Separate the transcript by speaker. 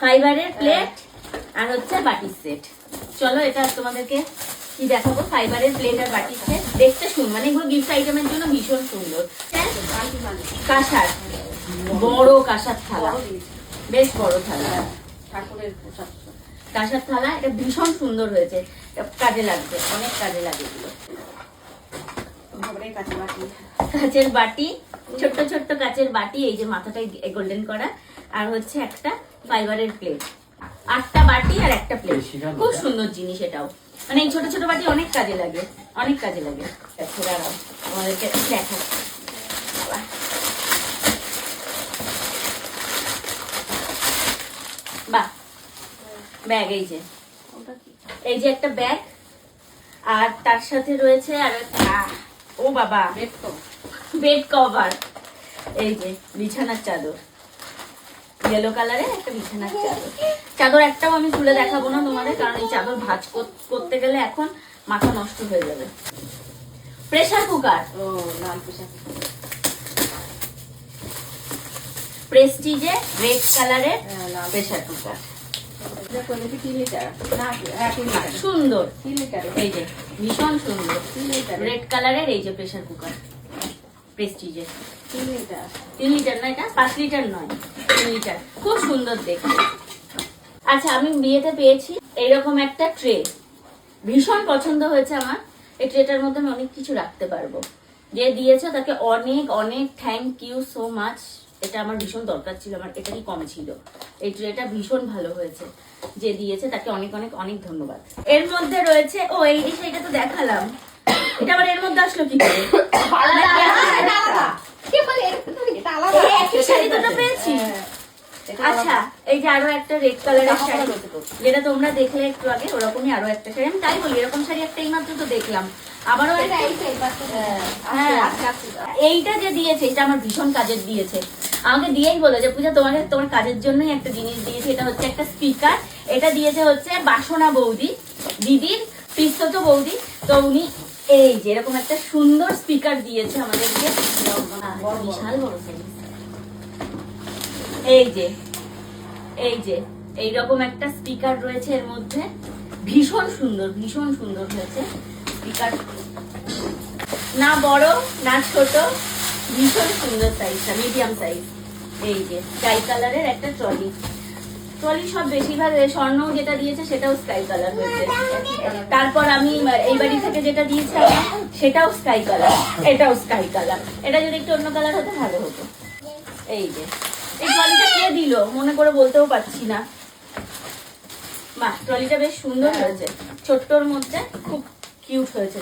Speaker 1: ফাইবারের প্লেট আর হচ্ছে বাটির সেট। চলো এটা তোমাদেরকে কি দেখাবো, ফাইবারের প্লেট আর বাটির সেট। দেখতে সুন্দর, মানে এগুলো গিফট আইটেমের জন্য ভীষণ সুন্দর। কাঁসার, বড় কাঁসার থালা, বেশ বড় থালা, কাঁসার থালা। এটা ভীষণ সুন্দর হয়েছে, কাজে লাগবে, অনেক কাজে লাগে এগুলো। কাঁচের বাটি, ছোট্ট ছোট্ট কাঁচের বাটি, এই যে মাথাটাই গোল্ডেন করা, আর হচ্ছে একটা ফাইবারের প্লেট। 8টা বাটি আর একটা প্লেট, খুব সুন্দর জিনিস এটাও। মানে এই ছোট ছোট বাটি অনেক কাজে লাগে, অনেক কাজে লাগে। আমাদেরকে দেখা বাহ, ব্যাগ, এই যে একটা ব্যাগ, আর তার সাথে রয়েছে আর ও বাবা বেড কভার, এই যে বিছানার চাদর, ইয়েলো কালারের একটা বিছানার চাদর। চাদর একটাও আমি খুলে দেখাবো না তোমাদের, কারণ এই চাদর ভাঁজ করতে গেলে এখন মাথা নষ্ট হয়ে যাবে। প্রেসার কুকার, প্রেস্টিজে রেড কালারের প্রেসার কুকার, সুন্দর, এই যে ভীষণ সুন্দর রেড কালারের এই যে প্রেসার কুকার প্রেস্টিজে। 3 লিটার না, এটা 5 লিটার নয়, 3 লিটার, খুব সুন্দর দেখতে। আচ্ছা, আমি বিয়েতে পেয়েছি এইরকম একটা ট্রে, ভীষণ পছন্দ হয়েছে আমার। এই ট্রেটার মধ্যে আমি অনেক কিছু রাখতে পারবো। যে দিয়েছে তাকে অনেক অনেক থ্যাংক ইউ সো মাচ। এটা আমার ভীষণ দরকার ছিল, আমার এটারই কম ছিল। এই ট্রেটা ভীষণ ভালো হয়েছে, যে দিয়েছে তাকে অনেক অনেক অনেক ধন্যবাদ। এর মধ্যে রয়েছে, ও এই সেইটা তো দেখালাম, এটা আবার এর মধ্যে আসলো কি করে? শাড়ি দুটো পেয়েছি। আচ্ছা, এই যে আরো একটা রেড কালারের শাড়ি, যেটা তোমরা দেখলে একটু আগে, ওরকমই আরো একটা শাড়ি। আমি তাই বলি, এরকম শাড়ি একটা এইমাত্র তো দেখলাম, আবারও এইটা যে দিয়েছে, এটা আমার ভীষণ কাজের দিয়েছে। আমাকে দিয়েই বলে যে পূজা তোমার কাজের জন্যই একটা জিনিস দিয়েছে। এটা হচ্ছে একটা স্পিকার, এটা দিয়েছে হচ্ছে বাসনা বৌদি, দিদির পিস্তত বৌদি। তো উনি এই যে এরকম একটা সুন্দর স্পিকার দিয়েছে আমাদেরকে, বিশাল বড় সাইজ। এই যে এইরকম একটা স্পিকার রয়েছে এর মধ্যে, ভীষণ সুন্দর, ভীষণ সুন্দর হয়েছে স্পিকার। না বড় না ছোট, ভীষণ সুন্দর সাইজটা, মিডিয়াম সাইজ। এই যে স্কাই কালারের একটা ট্রলি, সব বেশিরভাগ স্বর্ণ যেটা দিয়েছে সেটাও স্কাই কালার হয়েছে। তারপর আমি এই বাড়ি থেকে যেটা দিয়েছে সেটাও স্কাই কালার, এটাও স্কাই কালার। এটা যদি একটু অন্য কালার হতো ভালো হতো। এই যে এই ট্রলিটা কে দিল মনে করে বলতেও পারছি না। বাহ, ট্রলিটা বেশ সুন্দর হয়েছে, ছোট্টর মধ্যে খুব কিউট হয়েছে।